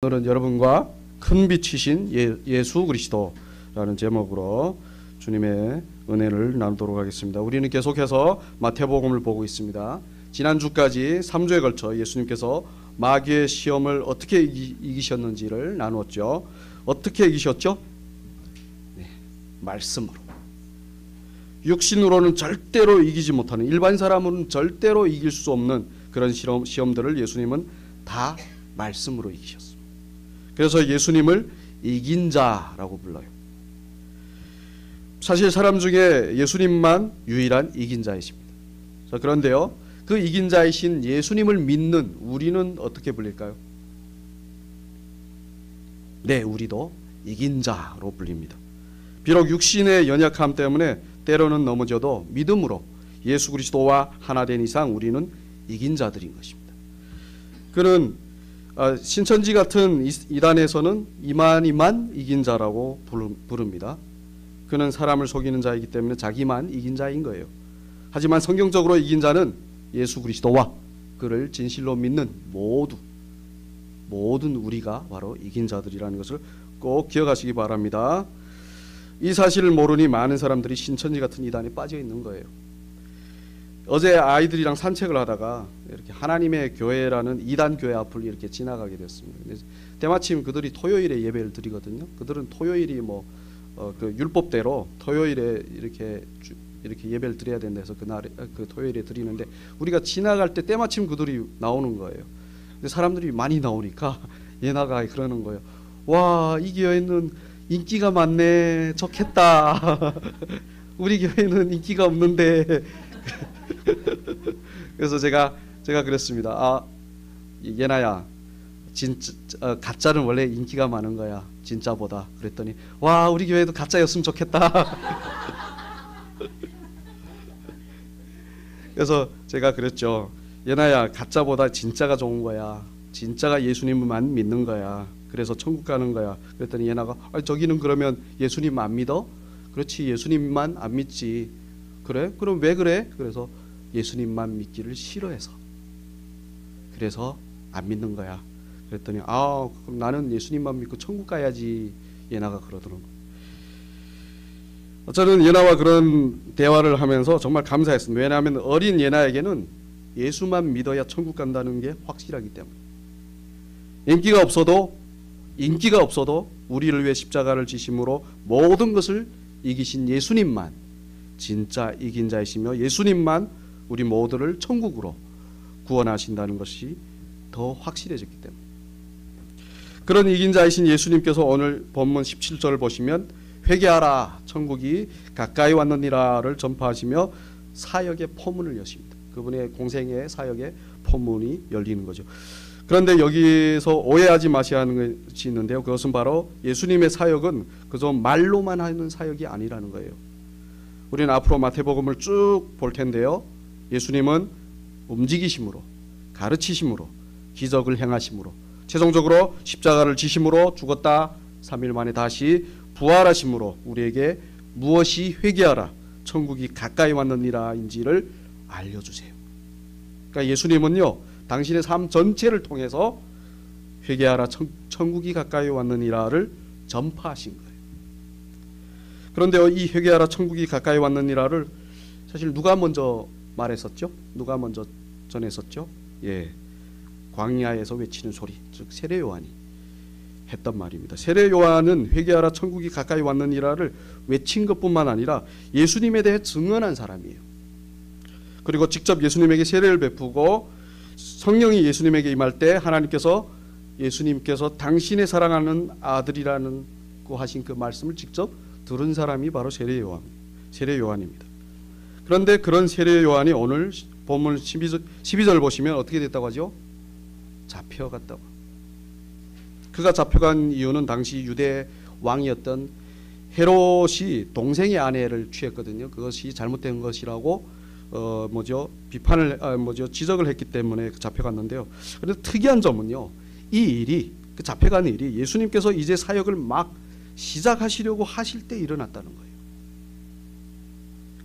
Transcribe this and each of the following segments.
오늘은 여러분과 큰 빛이신 예수 그리스도라는 제목으로 주님의 은혜를 나누도록 하겠습니다. 우리는 계속해서 마태복음을 보고 있습니다. 지난주까지 3주에 걸쳐 예수님께서 마귀의 시험을 어떻게 이기셨는지를 나누었죠. 어떻게 이기셨죠? 네, 말씀으로. 육신으로는 절대로 이기지 못하는, 일반 사람은 절대로 이길 수 없는 그런 시험들을 예수님은 다 말씀으로 이기셨습니다. 그래서 예수님을 이긴 자라고 불러요. 사실 사람 중에 예수님만 유일한 이긴 자이십니다. 자, 그런데요, 그 이긴 자이신 예수님을 믿는 우리는 어떻게 불릴까요? 네, 우리도 이긴 자로 불립니다. 비록 육신의 연약함 때문에 때로는 넘어져도 믿음으로 예수 그리스도와 하나 된 이상 우리는 이긴 자들인 것입니다. 그는 신천지 같은 이단에서는 이만희만 이긴 자라고 부릅니다. 그는 사람을 속이는 자이기 때문에 자기만 이긴 자인 거예요. 하지만 성경적으로 이긴 자는 예수 그리스도와 그를 진실로 믿는 모든 우리가 바로 이긴 자들이라는 것을 꼭 기억하시기 바랍니다. 이 사실을 모르니 많은 사람들이 신천지 같은 이단에 빠져 있는 거예요. 어제 아이들이랑 산책을 하다가 이렇게 하나님의 교회라는 이단 교회 앞을 이렇게 지나가게 됐습니다. 때마침 그들이 토요일에 예배를 드리거든요. 그들은 토요일이 그 율법대로 토요일에 이렇게 예배를 드려야 된다 해서 그 토요일에 드리는데, 우리가 지나갈 때 때마침 그들이 나오는 거예요. 근데 사람들이 많이 나오니까 예나가 그러는 거예요. 와, 이 교회는 인기가 많네. 좋겠다. 우리 교회는 인기가 없는데. 그래서 제가 그랬습니다. 예나야, 진짜 가짜는 원래 인기가 많은 거야, 진짜보다. 그랬더니 와, 우리 교회도 가짜였으면 좋겠다. 그래서 제가 그랬죠. 예나야, 가짜보다 진짜가 좋은 거야. 진짜가 예수님만 믿는 거야. 그래서 천국 가는 거야. 그랬더니 예나가 저기는 그러면 예수님 안 믿어? 그렇지, 예수님만 안 믿지. 그래? 그럼 왜 그래? 그래서 예수님만 믿기를 싫어해서, 그래서 안 믿는 거야. 그랬더니 그럼 나는 예수님만 믿고 천국 가야지, 예나가 그러더라고요. 저는 예나와 그런 대화를 하면서 정말 감사했습니다. 왜냐하면 어린 예나에게는 예수만 믿어야 천국 간다는 게 확실하기 때문에. 인기가 없어도 우리를 위해 십자가를 지심으로 모든 것을 이기신 예수님만 진짜 이긴 자이시며, 예수님만 우리 모두를 천국으로 구원하신다는 것이 더 확실해졌기 때문에. 그런 이긴 자이신 예수님께서 오늘 본문 17절을 보시면 회개하라, 천국이 가까이 왔느니라를 전파하시며 사역의 포문을 여십니다. 그분의 공생의 사역의 포문이 열리는 거죠. 그런데 여기서 오해하지 마셔야 하는 것이 있는데요. 그것은 바로 예수님의 사역은 그저 말로만 하는 사역이 아니라는 거예요. 우리는 앞으로 마태복음을 쭉 볼 텐데요. 예수님은 움직이심으로, 가르치심으로, 기적을 행하심으로, 최종적으로 십자가를 지심으로 죽었다 3일 만에 다시 부활하심으로 우리에게 무엇이 회개하라, 천국이 가까이 왔느니라인지를 알려주세요. 그러니까 예수님은요, 당신의 삶 전체를 통해서 회개하라, 천국이 가까이 왔느니라를 전파하신 거예요. 그런데요, 이 회개하라, 천국이 가까이 왔느니라를 사실 누가 먼저 말했었죠? 누가 먼저 전했었죠? 광야에서 외치는 소리, 즉 세례 요한이 했단 말입니다. 세례 요한은 회개하라, 천국이 가까이 왔느니라를 외친 것뿐만 아니라 예수님에 대해 증언한 사람이에요. 그리고 직접 예수님에게 세례를 베푸고 성령이 예수님에게 임할 때 예수님께서 당신의 사랑하는 아들이라는 하신 그 말씀을 직접 들은 사람이 바로 세례 요한입니다. 그런데 그런 세례 요한이 오늘 본문 12절 보시면 어떻게 됐다고 하죠? 잡혀갔다고. 그가 잡혀간 이유는 당시 유대 왕이었던 헤롯이 동생의 아내를 취했거든요. 그것이 잘못된 것이라고 지적을 했기 때문에 잡혀갔는데요. 그런데 특이한 점은요, 이 일이, 그 잡혀간 일이 예수님께서 이제 사역을 막 시작하시려고 하실 때 일어났다는 거예요.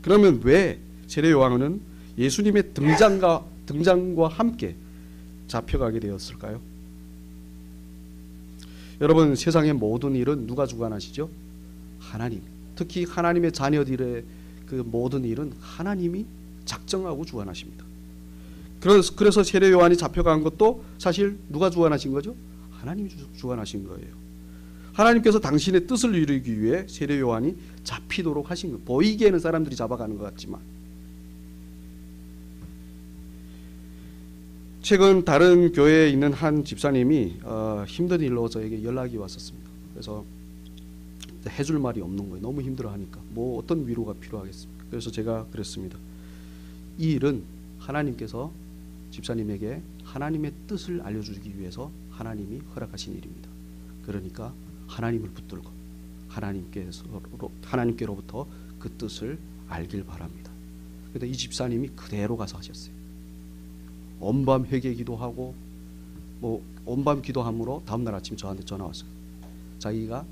그러면 왜 세례 요한은 예수님의 등장과 함께 잡혀가게 되었을까요? 여러분, 세상의 모든 일은 누가 주관하시죠? 하나님. 특히 하나님의 자녀들의 그 모든 일은 하나님이 작정하고 주관하십니다. 그래서 세례 요한이 잡혀간 것도 사실 누가 주관하신 거죠? 하나님이 주관하신 거예요. 하나님께서 당신의 뜻을 이루기 위해 세례 요한이 잡히도록 하신 거예요. 보이기에는 사람들이 잡아가는 것 같지만. 최근 다른 교회에 있는 한 집사님이 힘든 일로 저에게 연락이 왔었습니다. 그래서 해줄 말이 없는 거예요. 너무 힘들어하니까 뭐 어떤 위로가 필요하겠습니까? 그래서 제가 그랬습니다. 이 일은 하나님께서 집사님에게 하나님의 뜻을 알려주기 위해서 하나님이 허락하신 일입니다. 그러니까 하나님을 붙들고 하나님께로부터 그 뜻을 알길 바랍니다. 그런데 이 집사님이 그대로 가서 하셨어요. 온밤 회개 기도하고 온밤 기도함으로 다음날 아침 저한테 전화 왔어요. 자기가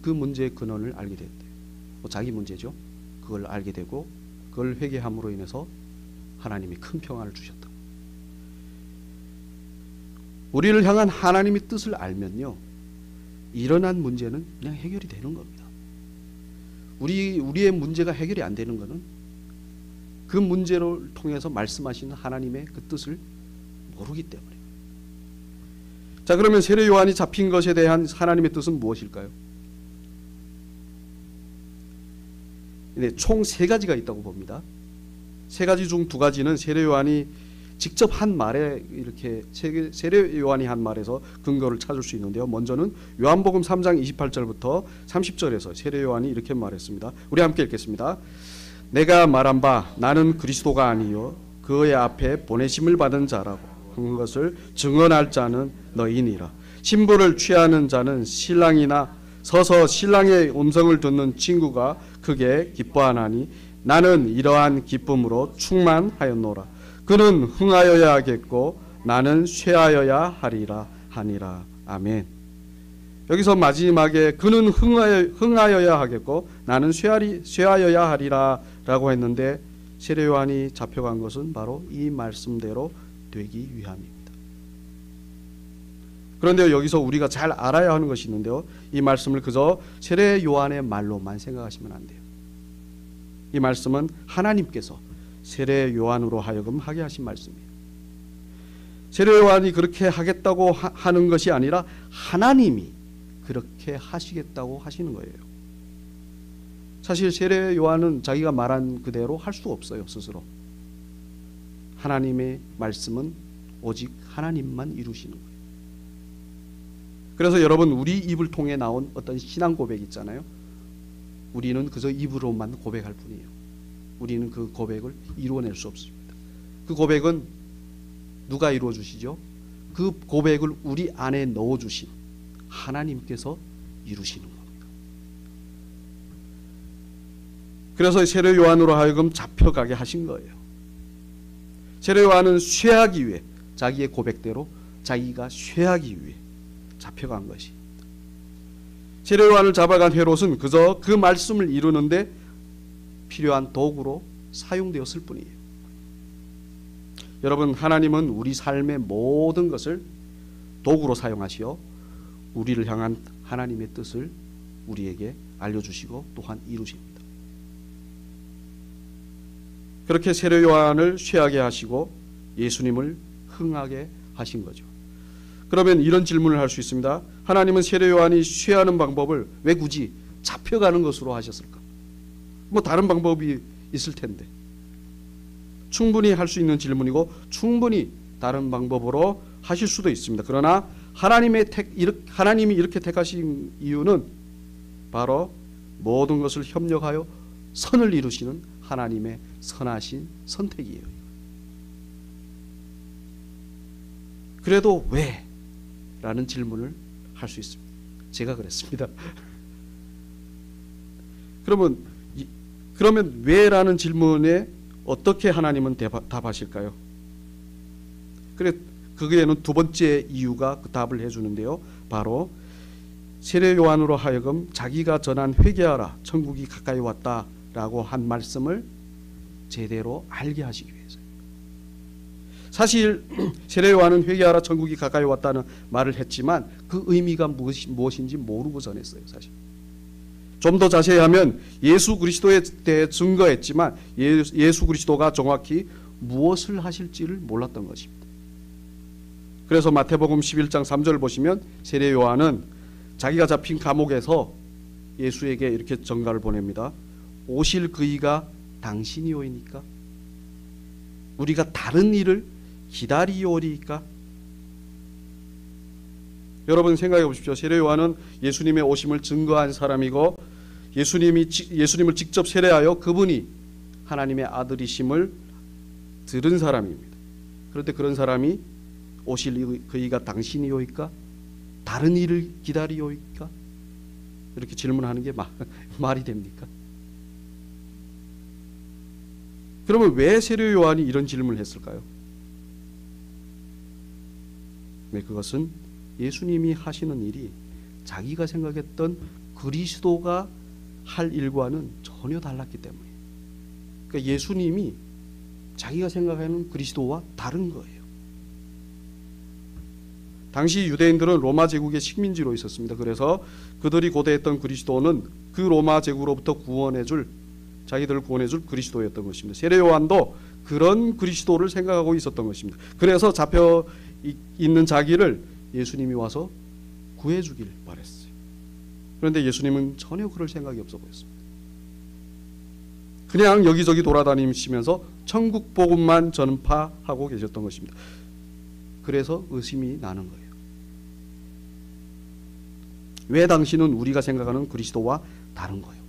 그 문제의 근원을 알게 됐대요. 자기 문제죠. 그걸 알게 되고 그걸 회개함으로 인해서 하나님이 큰 평안을 주셨다. 우리를 향한 하나님의 뜻을 알면요, 일어난 문제는 그냥 해결이 되는 겁니다. 우리의 문제가 해결이 안 되는 것은 그 문제를 통해서 말씀하시는 하나님의 그 뜻을 모르기 때문에. 자, 그러면 세례 요한이 잡힌 것에 대한 하나님의 뜻은 무엇일까요? 네, 총 3가지가 있다고 봅니다. 3가지 중 2가지는 세례 요한이 직접 한 말에, 이렇게 세례 요한이 한 말에서 근거를 찾을 수 있는데요. 먼저는 요한복음 3장 28절부터 30절에서 세례 요한이 이렇게 말했습니다. 우리 함께 읽겠습니다. 내가 말한 바 나는 그리스도가 아니요 그의 앞에 보내심을 받은 자라고 한 것을 증언할 자는 너희니라. 신부를 취하는 자는 신랑이나 서서 신랑의 음성을 듣는 친구가 크게 기뻐하나니 나는 이러한 기쁨으로 충만하였노라. 그는 흥하여야 하겠고 나는 쇠하여야 하리라 하니라. 아멘. 여기서 마지막에 그는 흥하여야 하겠고 나는 쇠하여야 하리라 라고 했는데, 세례 요한이 잡혀간 것은 바로 이 말씀대로 되기 위함입니다. 그런데 여기서 우리가 잘 알아야 하는 것이 있는데요, 이 말씀을 그저 세례 요한의 말로만 생각하시면 안 돼요. 이 말씀은 하나님께서 세례 요한으로 하여금 하게 하신 말씀이에요. 세례 요한이 그렇게 하겠다고 하는 것이 아니라 하나님이 그렇게 하시겠다고 하시는 거예요. 사실 세례 요한은 자기가 말한 그대로 할 수 없어요, 스스로. 하나님의 말씀은 오직 하나님만 이루시는 거예요. 그래서 여러분, 우리 입을 통해 나온 어떤 신앙 고백 있잖아요. 우리는 그저 입으로만 고백할 뿐이에요. 우리는 그 고백을 이루어낼 수 없습니다. 그 고백은 누가 이루어 주시죠? 그 고백을 우리 안에 넣어 주신 하나님께서 이루시는 겁니다. 그래서 세례 요한으로 하여금 잡혀가게 하신 거예요. 세례 요한은 쇠하기 위해, 자기의 고백대로 자기가 쇠하기 위해 잡혀간 것입니다. 세례 요한을 잡아간 헤롯은 그저 그 말씀을 이루는데 필요한 도구로 사용되었을 뿐이에요. 여러분, 하나님은 우리 삶의 모든 것을 도구로 사용하시어 우리를 향한 하나님의 뜻을 우리에게 알려주시고 또한 이루십니다. 그렇게 세례 요한을 쇠하게 하시고 예수님을 흥하게 하신 거죠. 그러면 이런 질문을 할 수 있습니다. 하나님은 세례 요한이 쇠하는 방법을 왜 굳이 잡혀가는 것으로 하셨을까? 뭐 다른 방법이 있을 텐데. 충분히 할 수 있는 질문이고 충분히 다른 방법으로 하실 수도 있습니다. 그러나 하나님이 이렇게 택하신 이유는 바로 모든 것을 협력하여 선을 이루시는 하나님의 선하신 선택이에요. 그래도 왜? 라는 질문을 할 수 있습니다. 제가 그랬습니다. 그러면 왜? 라는 질문에 어떻게 하나님은 답하실까요? 거기에는 2번째 이유가 그 답을 해주는데요. 바로 세례 요한으로 하여금 자기가 전한 회개하라 천국이 가까이 왔다라고 한 말씀을 제대로 알게 하시기 위해서요. 사실 세례 요한은 회개하라 천국이 가까이 왔다는 말을 했지만 그 의미가 무엇인지 모르고 전했어요. 사실 좀 더 자세히 하면 예수 그리스도에 대해 증거했지만 예수 그리스도가 정확히 무엇을 하실지를 몰랐던 것입니다. 그래서 마태복음 11장 3절을 보시면 세례 요한은 자기가 잡힌 감옥에서 예수에게 이렇게 전가를 보냅니다. 오실 그이가 당신이오이니까 우리가 다른 일을 기다리오리까. 여러분 생각해 보십시오. 세례 요한은 예수님의 오심을 증거한 사람이고 예수님을 직접 세례하여 그분이 하나님의 아들이심을 들은 사람입니다. 그런데 그런 사람이 오실 그이가 당신이오이까? 다른 일을 기다리오이까? 이렇게 질문하는 게 말이 됩니까? 그러면 왜 세례 요한이 이런 질문을 했을까요? 네, 그것은 예수님이 하시는 일이 자기가 생각했던 그리스도가 할 일과는 전혀 달랐기 때문이에요. 그러니까 예수님이 자기가 생각하는 그리스도와 다른 거예요. 당시 유대인들은 로마 제국의 식민지로 있었습니다. 그래서 그들이 고대했던 그리스도는 그 로마 제국으로부터 자기들을 구원해줄 그리스도였던 것입니다. 세례 요한도 그런 그리스도를 생각하고 있었던 것입니다. 그래서 잡혀 있는 자기를 예수님이 와서 구해주길 바랬어요. 그런데 예수님은 전혀 그럴 생각이 없어 보였습니다. 그냥 여기저기 돌아다니시면서 천국 복음만 전파하고 계셨던 것입니다. 그래서 의심이 나는 거예요. 왜 당신은 우리가 생각하는 그리스도와 다른 거예요?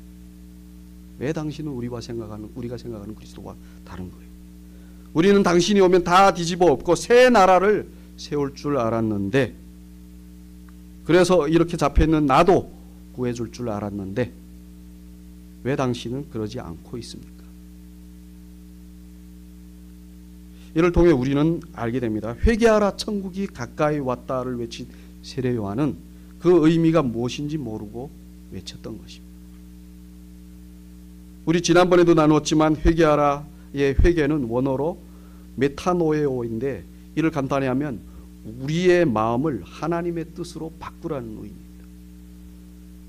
왜 당신은 우리가 생각하는 그리스도와 다른 거예요? 우리는 당신이 오면 다 뒤집어 엎고 새 나라를 세울 줄 알았는데, 그래서 이렇게 잡혀있는 나도 구해줄 줄 알았는데 왜 당신은 그러지 않고 있습니까? 이를 통해 우리는 알게 됩니다. 회개하라 천국이 가까이 왔다를 외친 세례 요한은 그 의미가 무엇인지 모르고 외쳤던 것입니다. 우리 지난번에도 나누었지만 회개하라의 회개는 원어로 메타노에오인데 이를 간단히 하면 우리의 마음을 하나님의 뜻으로 바꾸라는 의미입니다.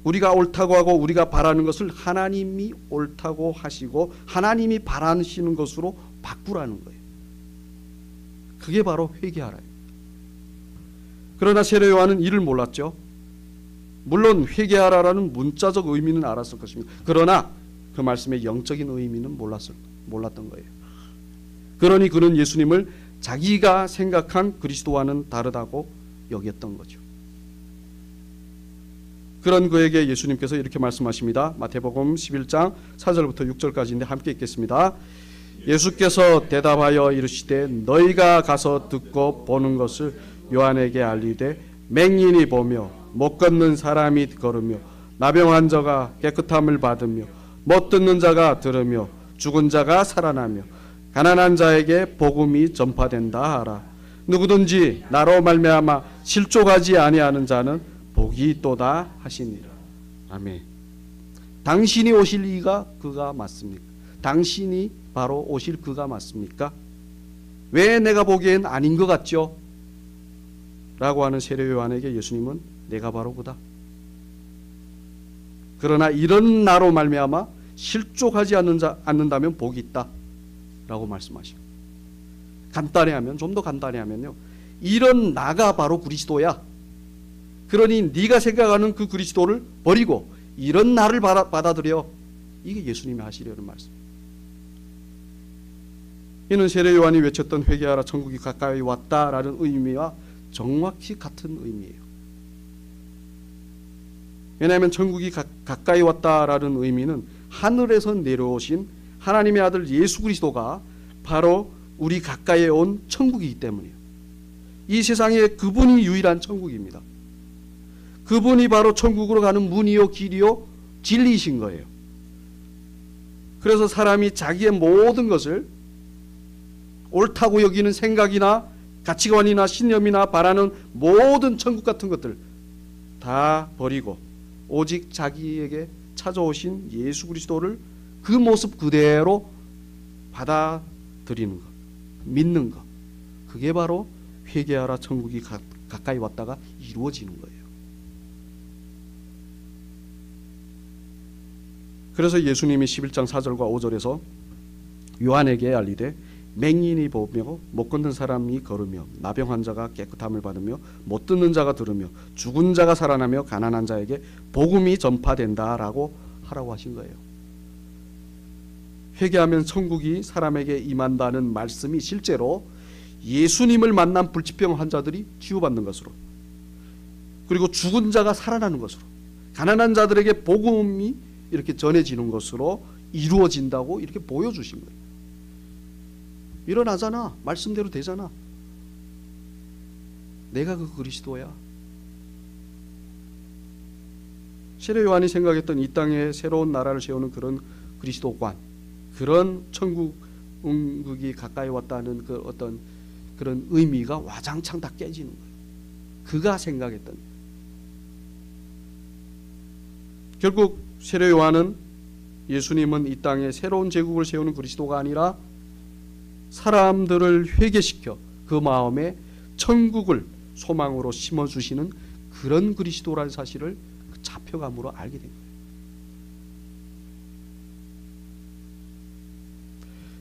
우리가 옳다고 하고 우리가 바라는 것을 하나님이 옳다고 하시고 하나님이 바라시는 것으로 바꾸라는 거예요. 그게 바로 회개하라예요. 그러나 세례 요한은 이를 몰랐죠. 물론 회개하라라는 문자적 의미는 알았을 것입니다. 그러나 그 말씀의 영적인 의미는 몰랐던 거예요. 그러니 그는 예수님을 자기가 생각한 그리스도와는 다르다고 여겼던 거죠. 그런 그에게 예수님께서 이렇게 말씀하십니다. 마태복음 11장 4절부터 6절까지인데 함께 읽겠습니다. 예수께서 대답하여 이르시되 너희가 가서 듣고 보는 것을 요한에게 알리되 맹인이 보며 못 걷는 사람이 걸으며 나병한 자가 깨끗함을 받으며 못 듣는 자가 들으며 죽은 자가 살아나며 가난한 자에게 복음이 전파된다 하라. 누구든지 나로 말미암아 실족하지 아니하는 자는 복이 있도다 하시니라. 아멘. 당신이 오실 이가 그가 맞습니까? 당신이 바로 오실 그가 맞습니까? 왜 내가 보기엔 아닌 것 같죠? 라고 하는 세례 요한에게 예수님은 내가 바로 그다. 그러나 이런 나로 말미암아 실족하지 않는다면 복이 있다 라고 말씀하시고, 간단히 하면, 좀 더 간단히 하면요, 이런 나가 바로 그리스도야. 그러니 네가 생각하는 그 그리스도를 버리고 이런 나를 받아들여. 이게 예수님이 하시려는 말씀. 이는 세례 요한이 외쳤던 회개하라 천국이 가까이 왔다라는 의미와 정확히 같은 의미예요. 왜냐하면 천국이 가까이 왔다라는 의미는 하늘에서 내려오신 하나님의 아들 예수 그리스도가 바로 우리 가까이에 온 천국이기 때문이에요. 이 세상에 그분이 유일한 천국입니다. 그분이 바로 천국으로 가는 문이요 길이요 진리이신 거예요. 그래서 사람이 자기의 모든 것을 옳다고 여기는 생각이나 가치관이나 신념이나 바라는 모든 천국 같은 것들 다 버리고 오직 자기에게 찾아오신 예수 그리스도를 그 모습 그대로 받아들이는 것, 믿는 것, 그게 바로 회개하라 천국이 가까이 왔다가 이루어지는 거예요. 그래서 예수님이 11장 4절과 5절에서 요한에게 알리되 맹인이 보며 못 걷는 사람이 걸으며 나병 환자가 깨끗함을 받으며 못 듣는 자가 들으며 죽은 자가 살아나며 가난한 자에게 복음이 전파된다라고 하라고 하신 거예요. 회개하면 천국이 사람에게 임한다는 말씀이 실제로 예수님을 만난 불치병 환자들이 치유받는 것으로, 그리고 죽은 자가 살아나는 것으로, 가난한 자들에게 복음이 이렇게 전해지는 것으로 이루어진다고 이렇게 보여주신 거예요. 일어나잖아. 말씀대로 되잖아. 내가 그 그리스도야. 세례 요한이 생각했던 이 땅에 새로운 나라를 세우는 그런 그리스도관, 그런 천국이 가까이 왔다는 그 어떤 그런 의미가 와장창 다 깨지는 거예요. 그가 생각했던. 결국 세례 요한은 예수님은 이 땅에 새로운 제국을 세우는 그리스도가 아니라 사람들을 회개시켜 그 마음에 천국을 소망으로 심어주시는 그런 그리스도라는 사실을 잡혀감으로 알게 된 거예요.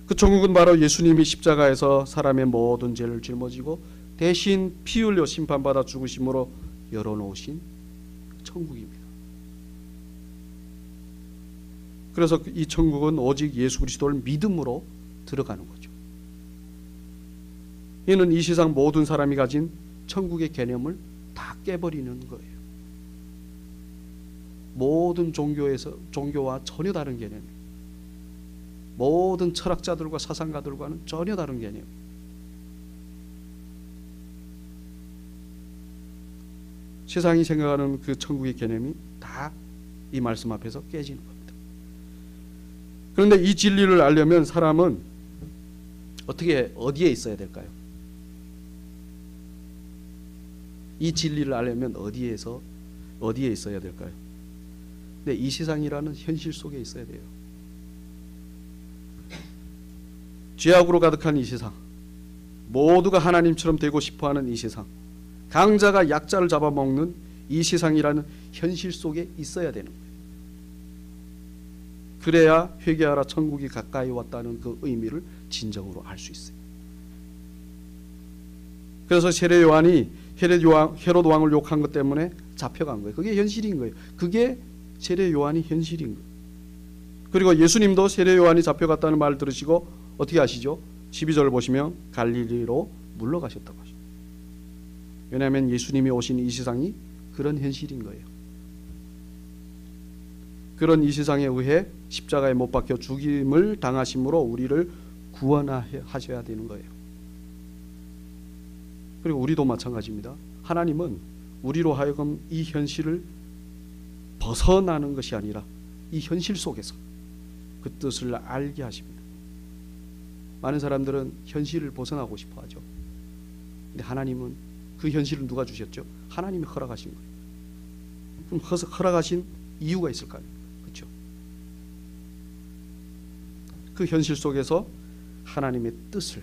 그 천국은 바로 예수님이 십자가에서 사람의 모든 죄를 짊어지고 대신 피 흘려 심판받아 죽으심으로 열어놓으신 천국입니다. 그래서 이 천국은 오직 예수 그리스도를 믿음으로 들어가는 거죠. 이는 이 세상 모든 사람이 가진 천국의 개념을 다 깨버리는 거예요. 모든 종교와 전혀 다른 개념, 모든 철학자들과 사상가들과는 전혀 다른 개념. 세상이 생각하는 그 천국의 개념이 다 이 말씀 앞에서 깨지는 겁니다. 그런데 이 진리를 알려면 사람은 어디에 있어야 될까요? 이 진리를 알려면 어디에 있어야 될까요? 네, 이 세상이라는 현실 속에 있어야 돼요. 죄악으로 가득한 이 세상, 모두가 하나님처럼 되고 싶어하는 이 세상, 강자가 약자를 잡아먹는 이 세상이라는 현실 속에 있어야 되는 거예요. 그래야 회개하라 천국이 가까이 왔다는 그 의미를 진정으로 알 수 있어요. 그래서 세례 요한이 헤롯 왕을 욕한 것 때문에 잡혀간 거예요. 그게 현실인 거예요. 그게 세례 요한이 현실인 거예요. 그리고 예수님도 세례 요한이 잡혀갔다는 말을 들으시고 어떻게 하시죠? 12절을 보시면 갈릴리로 물러가셨다고 하죠. 왜냐하면 예수님이 오신 이 세상이 그런 현실인 거예요. 그런 이 세상에 의해 십자가에 못 박혀 죽임을 당하심으로 우리를 구원하셔야 되는 거예요. 그리고 우리도 마찬가지입니다. 하나님은 우리로 하여금 이 현실을 벗어나는 것이 아니라 이 현실 속에서 그 뜻을 알게 하십니다. 많은 사람들은 현실을 벗어나고 싶어 하죠. 근데 하나님은 그 현실을 누가 주셨죠? 하나님이 허락하신 거예요. 그럼 허락하신 이유가 있을 거 아니에요. 그렇죠? 그 현실 속에서 하나님의 뜻을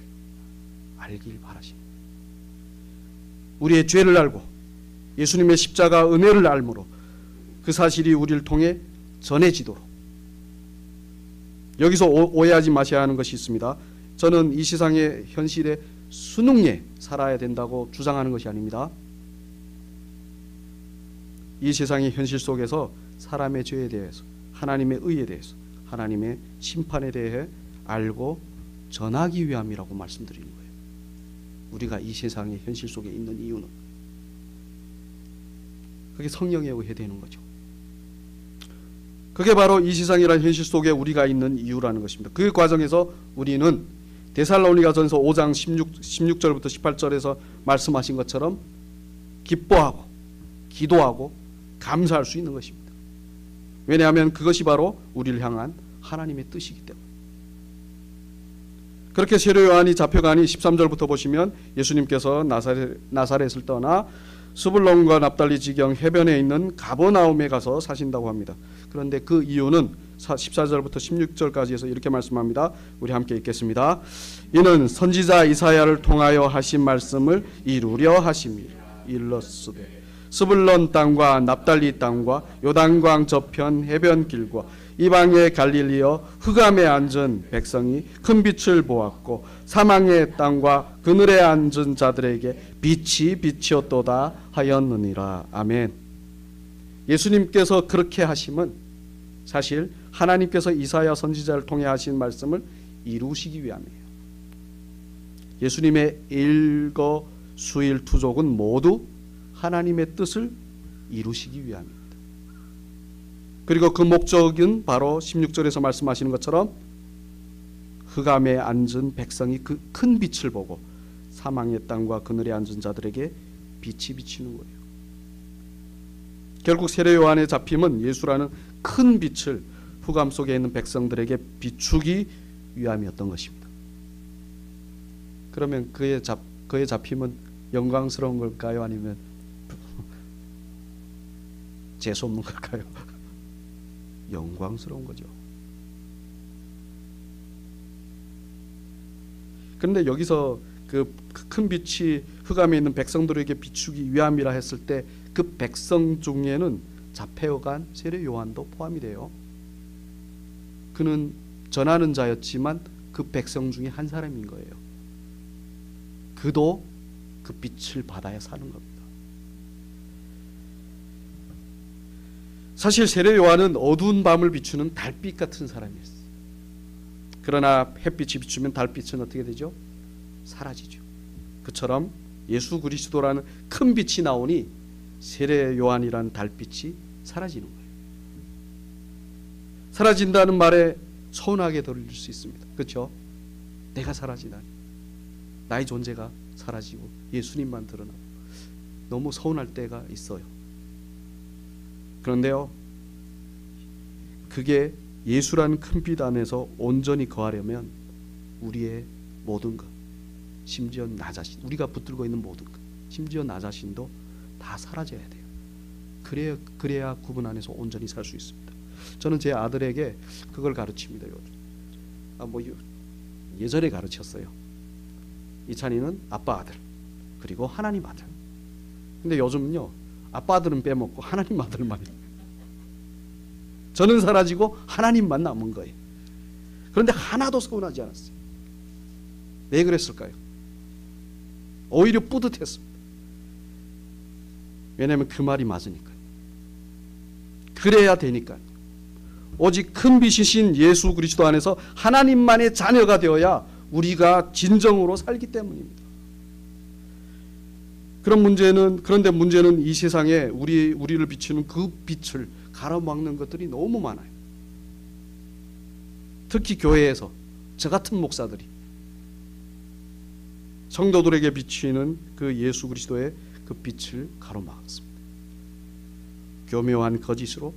알길 바라십니다. 우리의 죄를 알고 예수님의 십자가 은혜를 알므로 그 사실이 우리를 통해 전해지도록. 여기서 오해하지 마셔야 하는 것이 있습니다. 저는 이 세상의 현실에 순응해 살아야 된다고 주장하는 것이 아닙니다. 이 세상의 현실 속에서 사람의 죄에 대해서, 하나님의 의에 대해서, 하나님의 심판에 대해 알고 전하기 위함이라고 말씀드리는 거예요. 우리가 이 세상의 현실 속에 있는 이유는 그게 성령에 의해 되는 거죠. 그게 바로 이 세상이라는 현실 속에 우리가 있는 이유라는 것입니다. 그 과정에서 우리는 데살로니가전서 5장 16절부터 18절에서 말씀하신 것처럼 기뻐하고 기도하고 감사할 수 있는 것입니다. 왜냐하면 그것이 바로 우리를 향한 하나님의 뜻이기 때문에. 그렇게 세례 요한이 잡혀가니 13절부터 보시면 예수님께서 나사렛을 떠나 스불론과 납달리 지경 해변에 있는 가버나움에 가서 사신다고 합니다. 그런데 그 이유는 14절부터 16절까지 해서 이렇게 말씀합니다. 우리 함께 읽겠습니다. 이는 선지자 이사야를 통하여 하신 말씀을 이루려 하심이라. 일러스되 스불론 땅과 납달리 땅과 요단강 저편 해변길과 이방의 갈릴리여 흑암에 앉은 백성이 큰 빛을 보았고 사망의 땅과 그늘에 앉은 자들에게 빛이 비치었도다 하였느니라. 아멘. 예수님께서 그렇게 하심은 사실 하나님께서 이사야 선지자를 통해 하신 말씀을 이루시기 위함이에요. 예수님의 일거수일투족은 모두 하나님의 뜻을 이루시기 위함입니다. 그리고 그 목적은 바로 16절에서 말씀하시는 것처럼 흑암에 앉은 백성이 그 큰 빛을 보고 사망의 땅과 그늘에 앉은 자들에게 빛이 비치는 거예요. 결국 세례 요한의 잡힘은 예수라는 큰 빛을 흑암 속에 있는 백성들에게 비추기 위함이었던 것입니다. 그러면 그의 잡힘은 영광스러운 걸까요? 아니면 재수 없는 걸까요? 영광스러운 거죠. 그런데 여기서 그 큰 빛이 흑암에 있는 백성들에게 비추기 위함이라 했을 때 그 백성 중에는 자폐어간 세례 요한도 포함이 돼요. 그는 전하는 자였지만 그 백성 중에 한 사람인 거예요. 그도 그 빛을 받아야 사는 겁니다. 사실 세례 요한은 어두운 밤을 비추는 달빛 같은 사람이었어요. 그러나 햇빛이 비추면 달빛은 어떻게 되죠? 사라지죠. 그처럼 예수 그리스도라는 큰 빛이 나오니 세례 요한이라는 달빛이 사라지는 거예요. 사라진다는 말에 서운하게 들릴 수 있습니다. 그렇죠? 내가 사라지다니, 나의 존재가 사라지고 예수님만 드러나고 너무 서운할 때가 있어요. 그런데요, 그게 예수라는 큰 빛 안에서 온전히 거하려면 우리의 모든 것, 심지어 나 자신, 우리가 붙들고 있는 모든 것, 심지어 나 자신도 다 사라져야 돼요. 그래야 구분 안에서 온전히 살 수 있습니다. 저는 제 아들에게 그걸 가르칩니다. 예전에 가르쳤어요. 이찬이는 아빠 아들, 그리고 하나님 아들. 근데 요즘은요, 아빠 아들은 빼먹고 하나님 아들만 해요. 저는 사라지고 하나님만 남은 거예요. 그런데 하나도 서운하지 않았어요. 왜 그랬을까요? 오히려 뿌듯했습니다. 왜냐하면 그 말이 맞으니까요. 그래야 되니까요. 오직 큰 빛이신 예수 그리스도 안에서 하나님만의 자녀가 되어야 우리가 진정으로 살기 때문입니다. 그런데 문제는 이 세상에 우리를 비추는 그 빛을 가로막는 것들이 너무 많아요. 특히 교회에서 저 같은 목사들이 성도들에게 비치는 그 예수 그리스도의 그 빛을 가로막았습니다. 교묘한 거짓으로,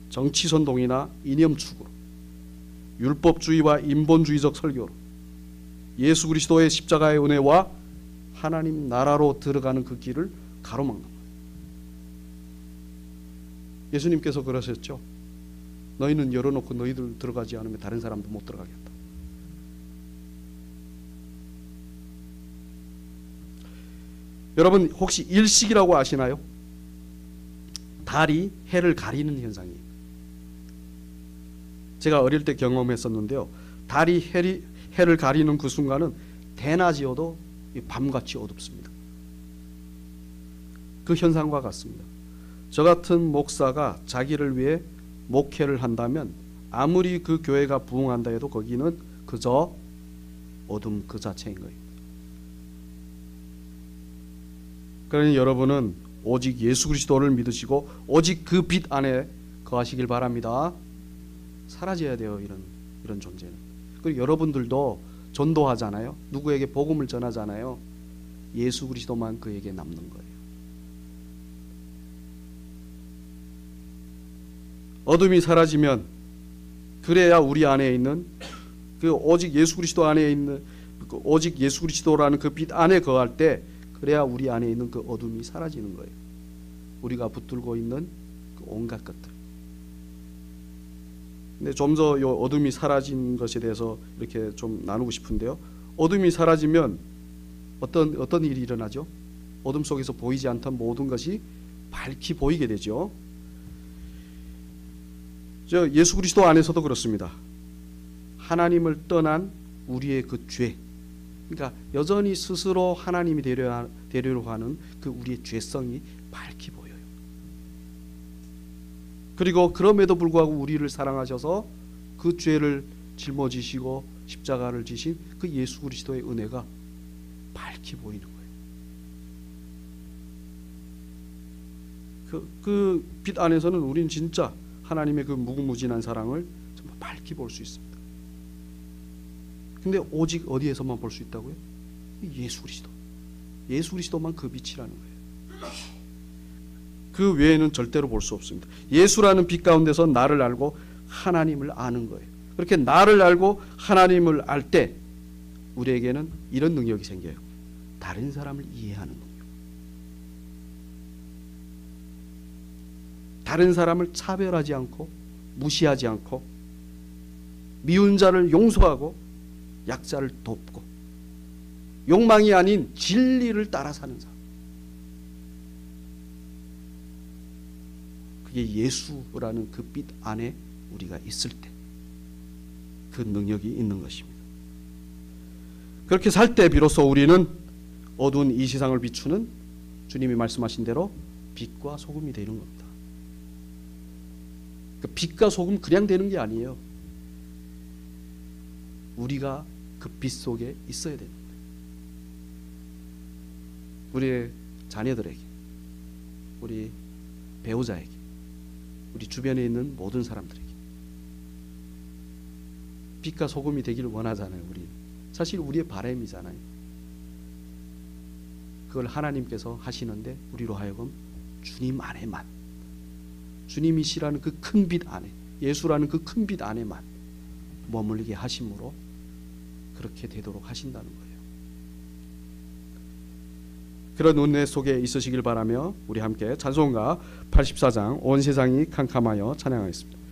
정치선동이나 이념축으로, 율법주의와 인본주의적 설교로 예수 그리스도의 십자가의 은혜와 하나님 나라로 들어가는 그 길을 가로막는 거예요. 예수님께서 그러셨죠. 너희는 열어놓고 너희들 들어가지 않으면 다른 사람도 못 들어가겠다. 여러분 혹시 일식이라고 아시나요? 달이 해를 가리는 현상이에요. 제가 어릴 때 경험했었는데요. 달이 해를 가리는 그 순간은 대낮이어도 밤같이 어둡습니다. 그 현상과 같습니다. 저 같은 목사가 자기를 위해 목회를 한다면 아무리 그 교회가 부흥한다 해도 거기는 그저 어둠 그 자체인 거예요. 그러니 여러분은 오직 예수 그리스도를 믿으시고 오직 그 빛 안에 거하시길 바랍니다. 사라져야 돼요. 이런 존재는. 그리고 여러분들도 전도하잖아요. 누구에게 복음을 전하잖아요. 예수 그리스도만 그에게 남는 거예요. 어둠이 사라지면 그래야 우리 안에 있는 그 오직 예수 그리스도 안에 있는 오직 예수 그리스도라는 그 빛 안에 거할 때 그래야 우리 안에 있는 그 어둠이 사라지는 거예요. 우리가 붙들고 있는 그 온갖 것들. 근데 좀 더 요 어둠이 사라진 것에 대해서 이렇게 좀 나누고 싶은데요. 어둠이 사라지면 어떤 일이 일어나죠? 어둠 속에서 보이지 않던 모든 것이 밝히 보이게 되죠. 예수 그리스도 안에서도 그렇습니다. 하나님을 떠난 우리의 그 죄, 그러니까 여전히 스스로 하나님이 되려고 하는 그 우리의 죄성이 밝히 보여요. 그리고 그럼에도 불구하고 우리를 사랑하셔서 그 죄를 짊어지시고 십자가를 지신 그 예수 그리스도의 은혜가 밝히 보이는 거예요. 그 빛 안에서는 우리는 진짜 하나님의 그 무궁무진한 사랑을 정말 밝히 볼 수 있습니다. 근데 오직 어디에서만 볼 수 있다고요? 예수 그리스도. 예수 그리스도만 그 빛이라는 거예요. 그 외에는 절대로 볼 수 없습니다. 예수라는 빛 가운데서 나를 알고 하나님을 아는 거예요. 그렇게 나를 알고 하나님을 알 때 우리에게는 이런 능력이 생겨요. 다른 사람을 이해하는 능력. 다른 사람을 차별하지 않고 무시하지 않고 미운 자를 용서하고 약자를 돕고 욕망이 아닌 진리를 따라 사는 사람. 그게 예수라는 그 빛 안에 우리가 있을 때 그 능력이 있는 것입니다. 그렇게 살 때 비로소 우리는 어두운 이 세상을 비추는 주님이 말씀하신 대로 빛과 소금이 되는 겁니다. 그 빛과 소금 그냥 되는 게 아니에요. 우리가 그 빛 속에 있어야 됩니다. 우리의 자녀들에게, 우리 배우자에게, 우리 주변에 있는 모든 사람들에게 빛과 소금이 되기를 원하잖아요. 우리 사실 우리의 바람이잖아요. 그걸 하나님께서 하시는데 우리로 하여금 주님 안에만, 주님이시라는 그 큰 빛 안에, 예수라는 그 큰 빛 안에만 머물게 하심으로 그렇게 되도록 하신다는 거예요. 그런 은혜 속에 있으시길 바라며 우리 함께 찬송가 84장 온 세상이 캄캄하여 찬양하겠습니다.